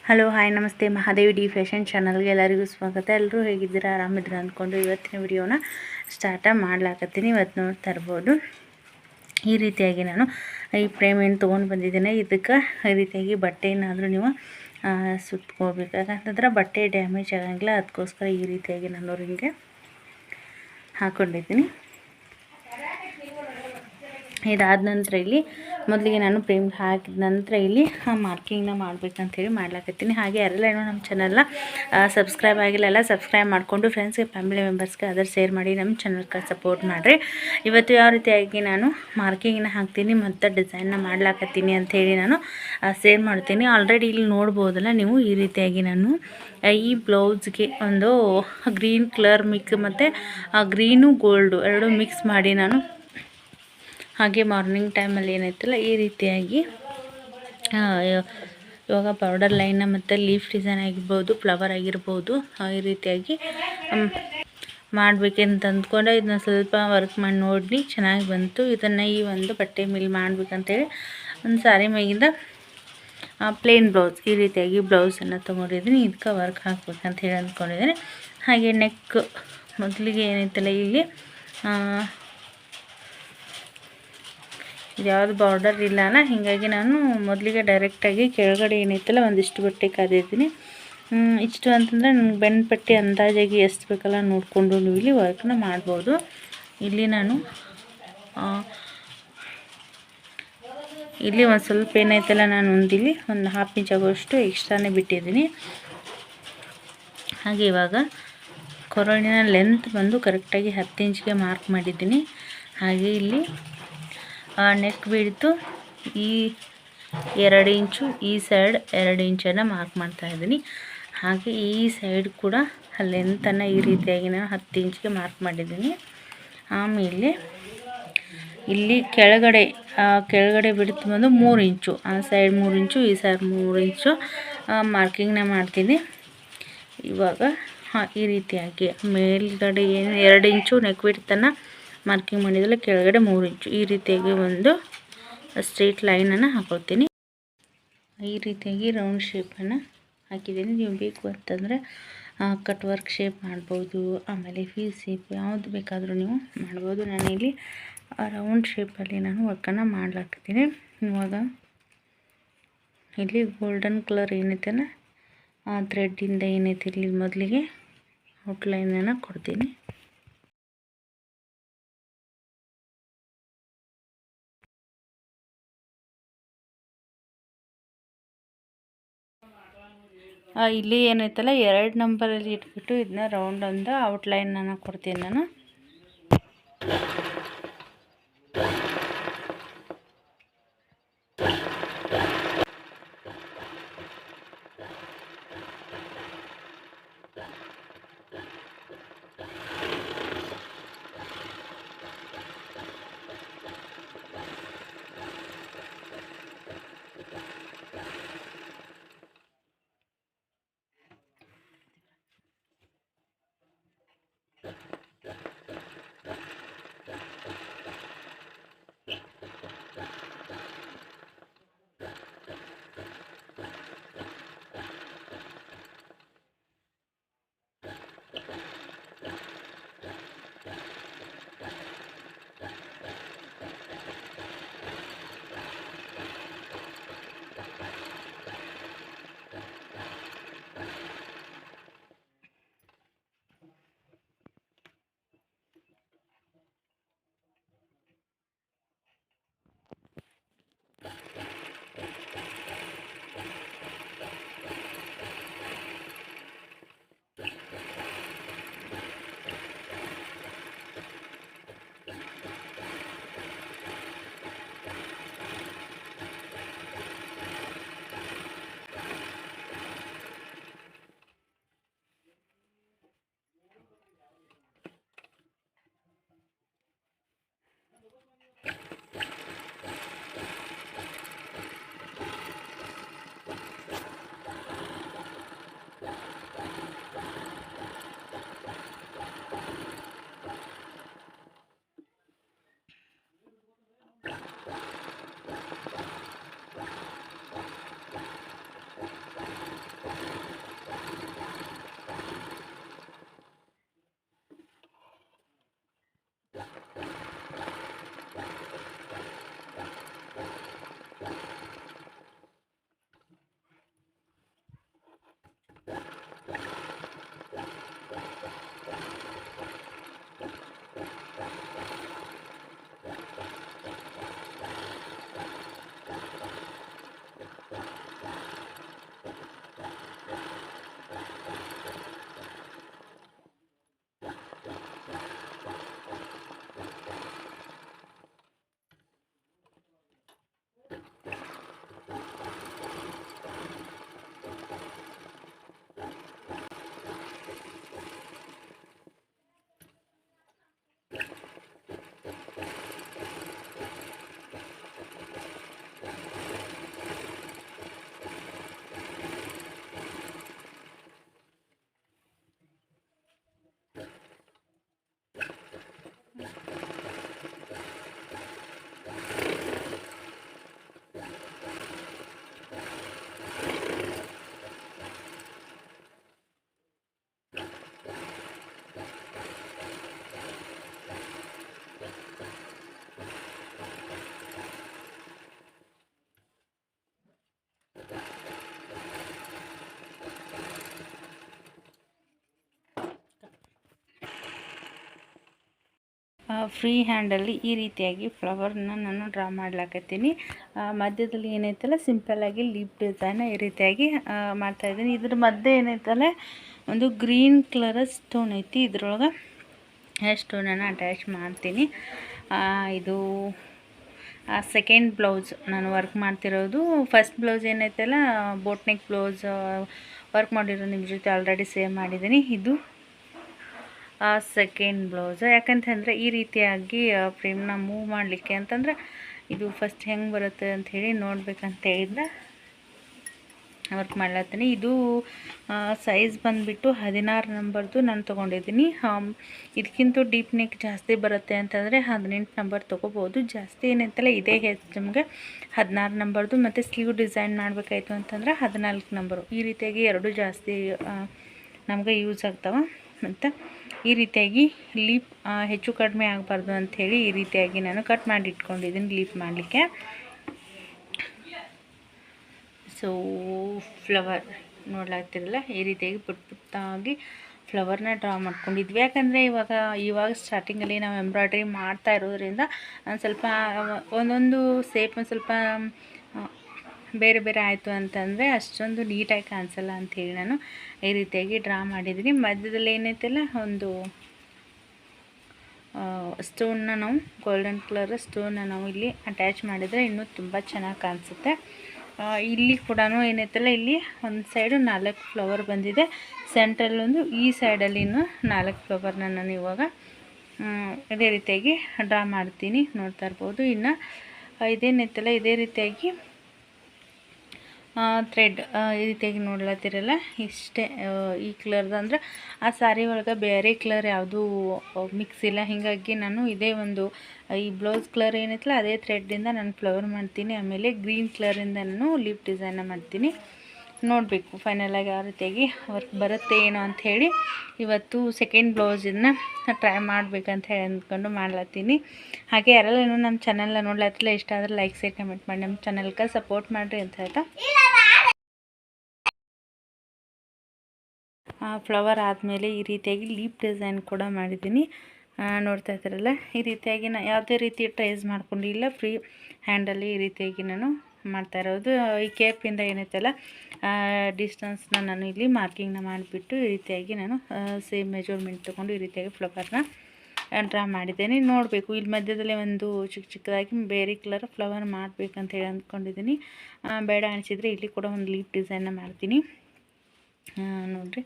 Hello hi ನಮಸ್ತೆ Mahadevi D fashion ಚಾನಲ್ಗೆ ಎಲ್ಲರಿಗೂ ಸ್ವಾಗತ. ಎಲ್ಲರೂ ಹೇಗಿದ್ದೀರಾ, ಆರಾಮಿದ್ದೀರಾ ಅಂದ್ಕೊಂಡು ಇವತ್ತಿನ ವಿಡಿಯೋನ ಸ್ಟಾರ್ಟ ಮಾಡ್ಲಾಕತ್ತೀನಿ. ಇವತ್ತು ನೋಡ್ತಾ ಇರ್ಬೋದು ಈ ರೀತಿಯಾಗಿ ನಾನು ಈ ಫ್ರೇಮ್ ಏನು ತೊಗೊಂಡು ಬಂದಿದ್ದೇನೆ. ಇದಕ್ಕೆ ಈ ರೀತಿಯಾಗಿ ಬಟ್ಟೆನಾದರೂ ನೀವು ಸುತ್ಕೋಬೇಕು, ಯಾಕಂತಂದ್ರೆ ಬಟ್ಟೆ ಡ್ಯಾಮೇಜ್ ಆಗಂಗಿಲ್ಲ. ಅದಕ್ಕೋಸ್ಕರ ಈ ರೀತಿಯಾಗಿ ನಾನು ರಿಂಗೆ ಹಾಕ್ಕೊಂಡಿದ್ದೀನಿ. ಇದಾದ ನಂತರ ಇಲ್ಲಿ ಮೊದಲಿಗೆ ನಾನು ಫ್ರೇಮ್ ಹಾಕಿದ ನಂತರ ಇಲ್ಲಿ ಮಾರ್ಕಿಂಗ್ನ ಮಾಡ್ಬೇಕಂತೇಳಿ ಮಾಡ್ಲಾಕತ್ತೀನಿ. ಹಾಗೆ ಯಾರೆಲ್ಲ ಏನೋ ನಮ್ಮ ಚಾನಲ್ನ ಸಬ್ಸ್ಕ್ರೈಬ್ ಆಗಿಲ್ಲ, ಸಬ್ಸ್ಕ್ರೈಬ್ ಮಾಡಿಕೊಂಡು ಫ್ರೆಂಡ್ಸ್ಗೆ, ಫ್ಯಾಮಿಲಿ ಮೆಂಬರ್ಸ್ಗೆ ಅದರ್ ಶೇರ್ ಮಾಡಿ ನಮ್ಮ ಚಾನಲ್ಗೆ ಸಪೋರ್ಟ್ ಮಾಡಿರಿ. ಇವತ್ತು ಯಾವ ರೀತಿಯಾಗಿ ನಾನು ಮಾರ್ಕಿಂಗ್ನ ಹಾಕ್ತೀನಿ ಮತ್ತು ಡಿಸೈನ್ನ ಮಾಡ್ಲಾಕತ್ತೀನಿ ಅಂಥೇಳಿ ನಾನು ಶೇರ್ ಮಾಡ್ತೀನಿ. ಆಲ್ರೆಡಿ ಇಲ್ಲಿ ನೋಡ್ಬೋದಲ್ಲ ನೀವು, ಈ ರೀತಿಯಾಗಿ ನಾನು ಈ ಬ್ಲೌಸ್ಗೆ ಒಂದು ಗ್ರೀನ್ ಕಲರ್ ಮಿಕ್ಸ್ ಮತ್ತು ಗ್ರೀನು ಗೋಲ್ಡು ಎರಡು ಮಿಕ್ಸ್ ಮಾಡಿ ನಾನು ಹಾಗೆ ಮಾರ್ನಿಂಗ್ ಟೈಮಲ್ಲಿ ಏನೈತಲ್ಲ ಈ ರೀತಿಯಾಗಿ ಇವಾಗ ಪೌಡರ್ ಲೈನ್ನ ಮತ್ತು ಲೀಫ್ ಡಿಸೈನ್ ಆಗಿರ್ಬೋದು, ಫ್ಲವರ್ ಆಗಿರ್ಬೋದು, ಈ ರೀತಿಯಾಗಿ ಮಾಡಬೇಕಂತ ಅಂದ್ಕೊಂಡೆ ಇದನ್ನ ಸ್ವಲ್ಪ ವರ್ಕ್ ಮಾಡಿ ನೋಡಿ ಚೆನ್ನಾಗಿ ಬಂತು. ಇದನ್ನು ಈ ಒಂದು ಬಟ್ಟೆ ಮೇಲೆ ಮಾಡಬೇಕಂತೇಳಿ ಒಂದು ಸಾರಿ ಮೇಗಿಂದ ಪ್ಲೇನ್ ಬ್ಲೌಸ್ ಈ ರೀತಿಯಾಗಿ ಬ್ಲೌಸನ್ನು ತೊಗೊಂಡಿದ್ದೀನಿ. ಇದಕ್ಕೆ ವರ್ಕ್ ಹಾಕ್ಬೇಕಂತ ಹೇಳಿ ಅಂದ್ಕೊಂಡಿದ್ದೀನಿ. ಹಾಗೆ ನೆಕ್ ಮೊದಲಿಗೆ ಏನೈತಲ್ಲ ಇಲ್ಲಿ ಯಾವುದು ಬಾರ್ಡರ್ ಇಲ್ಲಲ್ಲ, ಹೀಗಾಗಿ ನಾನು ಮೊದಲಿಗೆ ಡೈರೆಕ್ಟಾಗಿ ಕೆಳಗಡೆ ಏನೈತಲ್ಲ ಒಂದಿಷ್ಟು ಬಟ್ಟೆ ಕಾದಿದ್ದೀನಿ. ಇಷ್ಟು ಅಂತಂದರೆ ನನಗೆ ಬೆನ್ನು ಪಟ್ಟಿ ಅಂದಾಜಾಗಿ ಎಷ್ಟು ಬೇಕಲ್ಲ ನೋಡಿಕೊಂಡು ನೀವು ಇಲ್ಲಿ ವರ್ಕ್ನ ಮಾಡ್ಬೋದು. ಇಲ್ಲಿ ನಾನು ಇಲ್ಲಿ ಒಂದು ಸ್ವಲ್ಪ ಏನೈತಲ್ಲ ನಾನು ಒಂದಿಲ್ಲಿ ಒಂದು ಹಾಫ್ ಇಂಚ್ ಆಗೋಷ್ಟು ಎಕ್ಸ್ಟ್ರಾನೇ ಬಿಟ್ಟಿದ್ದೀನಿ. ಹಾಗೆ ಇವಾಗ ಕೊರಳಿನ ಲೆಂತ್ ಬಂದು ಕರೆಕ್ಟಾಗಿ 10 ಇಂಚ್ಗೆ ಮಾರ್ಕ್ ಮಾಡಿದ್ದೀನಿ. ಹಾಗೆ ಇಲ್ಲಿ ನೆಕ್ ಬಿಡ್ತು ಈ 2 ಇಂಚು, ಈ ಸೈಡ್ 2 ಇಂಚನ್ನು ಮಾರ್ಕ್ ಮಾಡ್ತಾಯಿದ್ದೀನಿ. ಹಾಗೆ ಈ ಸೈಡ್ ಕೂಡ ಲೆಂತನ್ನು ಈ ರೀತಿಯಾಗಿ ನಾನು 10 ಇಂಚ್ಗೆ ಮಾರ್ಕ್ ಮಾಡಿದ್ದೀನಿ. ಆಮೇಲೆ ಇಲ್ಲಿ ಕೆಳಗಡೆ ಬಿಡ್ತು ಬಂದು 3 ಇಂಚು, ಆ ಸೈಡ್ 3 ಇಂಚು, ಈ ಸೈಡ್ 3 ಇಂಚು ಮಾರ್ಕಿಂಗ್ನ ಮಾಡ್ತೀನಿ. ಇವಾಗ ಈ ರೀತಿಯಾಗಿ ಮೇಲ್ಗಡೆ ಏನು 2 ಇಂಚು ನೆಕ್ ಬಿಡ್ತನ್ನು ಮಾರ್ಕಿಂಗ್ ಮಾಡಿದಲ್ಲ, ಕೆಳಗಡೆ 3 ಇಂಚು ಈ ರೀತಿಯಾಗಿ ಒಂದು ಸ್ಟ್ರೇಟ್ ಲೈನನ್ನು ಹಾಕೊಳ್ತೀನಿ. ಈ ರೀತಿಯಾಗಿ ರೌಂಡ್ ಶೇಪನ್ನು ಹಾಕಿದ್ದೀನಿ. ನೀವು ಬೇಕು ಅಂತಂದರೆ ಕಟ್ ವರ್ಕ್ ಶೇಪ್ ಮಾಡ್ಬೋದು, ಆಮೇಲೆ ವಿ ಶೇಪ್ ಯಾವುದು ಬೇಕಾದರೂ ನೀವು ಮಾಡ್ಬೋದು. ನಾನಿಲ್ಲಿ ರೌಂಡ್ ಶೇಪಲ್ಲಿ ನಾನು ವರ್ಕನ್ನು ಮಾಡ್ಲಾಕ್ತೀನಿ. ಇವಾಗ ಇಲ್ಲಿ ಗೋಲ್ಡನ್ ಕಲರ್ ಏನೈತಲ್ಲ ಆ ಥ್ರೆಡ್ಡಿಂದ ಏನೈತೆ ಇಲ್ಲಿ ಮೊದಲಿಗೆ ಔಟ್ಲೈನನ್ನು ಕೊಡ್ತೀನಿ. ಇಲ್ಲಿ ಏನೈತಲ್ಲ 2 ನಂಬರಲ್ಲಿ ಇಟ್ಬಿಟ್ಟು ಇದನ್ನ ರೌಂಡ್ ಒಂದು ಔಟ್ಲೈನನ್ನು ಕೊಡ್ತೀನಿ ನಾನು. ಫ್ರೀ ಹ್ಯಾಂಡಲ್ಲಿ ಈ ರೀತಿಯಾಗಿ ಫ್ಲವರ್ನ ನಾನು ಡ್ರಾ ಮಾಡ್ಲಾಕತ್ತೀನಿ. ಮಧ್ಯದಲ್ಲಿ ಏನೈತಲ್ಲ ಸಿಂಪಲ್ಲಾಗಿ ಲೀಫ್ ಡಿಸೈನ್ ಈ ರೀತಿಯಾಗಿ ಮಾಡ್ತಾಯಿದ್ದೀನಿ. ಇದ್ರ ಮಧ್ಯೆ ಏನೈತಲ್ಲ ಒಂದು ಗ್ರೀನ್ ಕಲರ್ ಸ್ಟೋನ್ ಐತಿ. ಇದ್ರೊಳಗೆ ಸ್ಟೋನನ್ನು ಅಟ್ಯಾಚ್ ಮಾಡ್ತೀನಿ. ಇದು ಸೆಕೆಂಡ್ ಬ್ಲೌಸ್ ನಾನು ವರ್ಕ್ ಮಾಡ್ತಿರೋದು. ಫಸ್ಟ್ ಬ್ಲೌಸ್ ಏನೈತಲ್ಲ ಬೋಟ್ ನೆಕ್ ಬ್ಲೌಸ್ ವರ್ಕ್ ಮಾಡಿರೋ ನಿಮ್ಮ ಜೊತೆ ಆಲ್ರೆಡಿ ಸೇವ್ ಮಾಡಿದ್ದೀನಿ. ಇದು ಸೆಕೆಂಡ್ ಬ್ಲೌಸ್. ಯಾಕಂತಂದರೆ ಈ ರೀತಿಯಾಗಿ ಫ್ರೇಮ್ನ ಮೂವ್ ಮಾಡಲಿಕ್ಕೆ ಅಂತಂದರೆ ಇದು ಫಸ್ಟ್ ಹೆಂಗೆ ಬರುತ್ತೆ ಅಂಥೇಳಿ ನೋಡ್ಬೇಕಂತ ಹೇಳಿದ್ರೆ ವರ್ಕ್ ಮಾಡ್ಲತ್ತೀನಿ. ಇದು ಸೈಜ್ ಬಂದುಬಿಟ್ಟು 16 ನಂಬರ್ದು ನಾನು ತೊಗೊಂಡಿದ್ದೀನಿ. ಇದಕ್ಕಿಂತ ಡೀಪ್ ನೆಕ್ ಜಾಸ್ತಿ ಬರುತ್ತೆ ಅಂತಂದರೆ 18 ನಂಬರ್ ತೊಗೋಬೋದು. ಜಾಸ್ತಿ ಏನಂತಲ್ಲ ಇದೇ ಹೆಚ್ಚು ನಮಗೆ 16 ನಂಬರ್ದು. ಮತ್ತು ಸ್ಲೀವ್ ಡಿಸೈನ್ ಮಾಡಬೇಕಾಯ್ತು ಅಂತಂದರೆ 14 ನಂಬರು. ಈ ರೀತಿಯಾಗಿ ಎರಡು ಜಾಸ್ತಿ ನಮಗೆ ಯೂಸ್ ಆಗ್ತಾವೆ. ಮತ್ತು ಈ ರೀತಿಯಾಗಿ ಲೀಪ್ ಹೆಚ್ಚು ಕಡಿಮೆ ಆಗಬಾರ್ದು ಅಂಥೇಳಿ ಈ ರೀತಿಯಾಗಿ ನಾನು ಕಟ್ ಮಾಡಿ ಇಟ್ಕೊಂಡಿದ್ದೀನಿ ಲೀಪ್ ಮಾಡಲಿಕ್ಕೆ. ಸೊ ಫ್ಲವರ್ ನೋಡ್ಲಾಗ್ತಿರಲ್ಲ ಈ ರೀತಿಯಾಗಿ ಪುಟ್ಟ ಪುಟ್ಟಾಗಿ ಫ್ಲವರ್ನ ಡ್ರಾ ಮಾಡ್ಕೊಂಡಿದ್ವಿ. ಯಾಕಂದರೆ ಇವಾಗ ಸ್ಟಾರ್ಟಿಂಗಲ್ಲಿ ನಾವು ಎಂಬ್ರಾಯ್ಡ್ರಿ ಮಾಡ್ತಾ ಇರೋದ್ರಿಂದ ಸ್ವಲ್ಪ ಒಂದೊಂದು ಸೇಪ್ ಒಂದು ಸ್ವಲ್ಪ ಬೇರೆ ಬೇರೆ ಆಯಿತು ಅಂತಂದರೆ ಅಷ್ಟೊಂದು ನೀಟಾಗಿ ಕಾಣಿಸಲ್ಲ ಅಂಥೇಳಿ ನಾನು ಈ ರೀತಿಯಾಗಿ ಡ್ರಾ ಮಾಡಿದ್ದೀನಿ. ಮಧ್ಯದಲ್ಲಿ ಏನೈತಲ್ಲ ಒಂದು ಸ್ಟೋನ್ನ ನಾವು ಗೋಲ್ಡನ್ ಕಲರ್ ಸ್ಟೋನ್ನ ನಾವು ಇಲ್ಲಿ ಅಟ್ಯಾಚ್ ಮಾಡಿದರೆ ಇನ್ನೂ ತುಂಬ ಚೆನ್ನಾಗಿ ಕಾಣಿಸುತ್ತೆ. ಇಲ್ಲಿ ಕೂಡ ಏನೈತಲ್ಲ ಇಲ್ಲಿ ಒಂದು ಸೈಡು 4 ಫ್ಲವರ್ ಬಂದಿದೆ. ಸೆಂಟ್ರಲ್ಲೊಂದು, ಈ ಸೈಡಲ್ಲಿ 4 ಫ್ಲವರ್ನ ನಾನು ಇವಾಗ ಇದೇ ರೀತಿಯಾಗಿ ಡ್ರಾ ಮಾಡ್ತೀನಿ. ನೋಡ್ತಾ ಇರ್ಬೋದು. ಇನ್ನು ಇದೇನೈತಲ್ಲ ಇದೇ ರೀತಿಯಾಗಿ ಥ್ರೆಡ್ ಈ ರೀತಿಯಾಗಿ ನೋಡ್ಲತ್ತಿರಲ್ಲ ಇಷ್ಟೇ ಈ ಕಲರ್ದು. ಅಂದರೆ ಆ ಸ್ಯಾರಿ ಒಳಗೆ ಬೇರೆ ಕಲರ್ ಯಾವುದೂ ಮಿಕ್ಸ್ ಇಲ್ಲ. ಹೀಗಾಗಿ ನಾನು ಇದೇ ಒಂದು ಈ ಬ್ಲೌಸ್ ಕಲರ್ ಏನೈತಲ್ಲ ಅದೇ ಥ್ರೆಡ್ಡಿಂದ ನಾನು ಫ್ಲವರ್ ಮಾಡ್ತೀನಿ. ಆಮೇಲೆ ಗ್ರೀನ್ ಕಲರಿಂದ ನಾನು ಲೀಫ್ ಡಿಸೈನ್ನ ಮಾಡ್ತೀನಿ. ನೋಡಬೇಕು ಫೈನಲಾಗಿ ಯಾವ ರೀತಿಯಾಗಿ ವರ್ಕ್ ಬರುತ್ತೆ ಏನೋ ಅಂಥೇಳಿ ಇವತ್ತು ಸೆಕೆಂಡ್ ಬ್ಲೌಸನ್ನು ಟ್ರೈ ಮಾಡಬೇಕಂತ ಹೇಳಿ ಅಂದ್ಕೊಂಡು ಮಾಡ್ಲತ್ತೀನಿ. ಹಾಗೆ ಯಾರೆಲ್ಲ ಏನೋ ನಮ್ಮ ಚಾನಲ್ನ ನೋಡ್ಲತ್ತಿಲ್ಲ, ಇಷ್ಟ ಆದರೆ ಲೈಕ್ ಶೇರ್ ಕಮೆಂಟ್ ಮಾಡಿ ನಮ್ಮ ಚಾನಲ್ಗೆ ಸಪೋರ್ಟ್ ಮಾಡಿರಿ ಅಂತ ಹೇಳ್ತಾ ಫ್ಲವರ್ ಆದಮೇಲೆ ಈ ರೀತಿಯಾಗಿ ಲೀಫ್ ಡಿಸೈನ್ ಕೂಡ ಮಾಡಿದ್ದೀನಿ. ನೋಡ್ತಾ ಇರ್ತಾರಲ್ಲ ಈ ರೀತಿಯಾಗಿ ನಾನು ಯಾವುದೇ ರೀತಿ ಟ್ರೇಸ್ ಮಾಡ್ಕೊಂಡಿಲ್ಲ. ಫ್ರೀ ಹ್ಯಾಂಡಲ್ಲಿ ಈ ರೀತಿಯಾಗಿ ನಾನು ಮಾಡ್ತಾ ಇರೋದು. ಈ ಕೇಪಿಂದ ಏನೈತಲ್ಲ ಡಿಸ್ಟೆನ್ಸ್ನ ನಾನು ಇಲ್ಲಿ ಮಾರ್ಕಿಂಗ್ನ ಮಾಡಿಬಿಟ್ಟು ಈ ರೀತಿಯಾಗಿ ನಾನು ಸೇಮ್ ಮೆಜರ್ಮೆಂಟ್ ತೊಗೊಂಡು ಈ ರೀತಿಯಾಗಿ ಫ್ಲವರ್ನ ಡ್ರಾ ಮಾಡಿದ್ದೇನೆ. ನೋಡಬೇಕು ಇಲ್ಲಿ ಮಧ್ಯದಲ್ಲಿ ಒಂದು ಚಿಕ್ಕದಾಗಿ ಬೇರೆ ಕಲರ್ ಫ್ಲವರ್ ಮಾಡಬೇಕಂತ ಹೇಳಿ ಅಂದ್ಕೊಂಡಿದ್ದೀನಿ. ಬೇಡ ಅನಿಸಿದರೆ ಇಲ್ಲಿ ಕೂಡ ಒಂದು ಲೀಫ್ ಡಿಸೈನ್ನ ಮಾಡ್ತೀನಿ. ನೋಡಿರಿ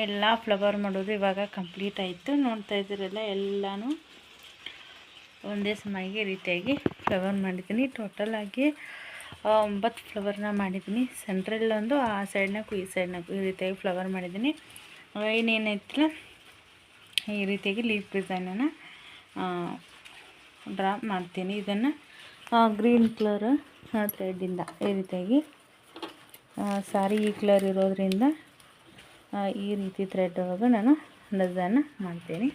ಎಲ್ಲ ಫ್ಲವರ್ ಮಾಡೋದು ಇವಾಗ ಕಂಪ್ಲೀಟ್ ಆಯಿತು. ನೋಡ್ತಾ ಇದ್ದೀರಲ್ಲ ಎಲ್ಲನೂ ಒಂದೇ ಸಮಯಿಗೆ ರೀತಿಯಾಗಿ ಫ್ಲವರ್ ಮಾಡಿದ್ದೀನಿ. ಟೋಟಲಾಗಿ 9 ಫ್ಲವರ್ನ ಮಾಡಿದ್ದೀನಿ. ಸೆಂಟ್ರಲ್ಲೊಂದು, ಆ ಸೈಡ್ನಾಗೂ ಈ ಸೈಡ್ನಾಗೂ ಈ ರೀತಿಯಾಗಿ ಫ್ಲವರ್ ಮಾಡಿದ್ದೀನಿ. ಇನ್ನೇನೈತಿಲ್ಲ ಈ ರೀತಿಯಾಗಿ ಲೀಫ್ ಡಿಸೈನನ್ನು ಡ್ರಾ ಮಾಡ್ತೀನಿ. ಇದನ್ನು ಗ್ರೀನ್ ಕಲರ್ ಥ್ರೆಡ್ಡಿಂದ ಈ ರೀತಿಯಾಗಿ ಸಾರಿ ಈ ಕಲರ್ ಇರೋದ್ರಿಂದ ಈ ರೀತಿ ಥ್ರೆಡ್ ಒಳಗೆ ನಾನು ಡಿಸೈನ್ ಮಾಡ್ತೀನಿ.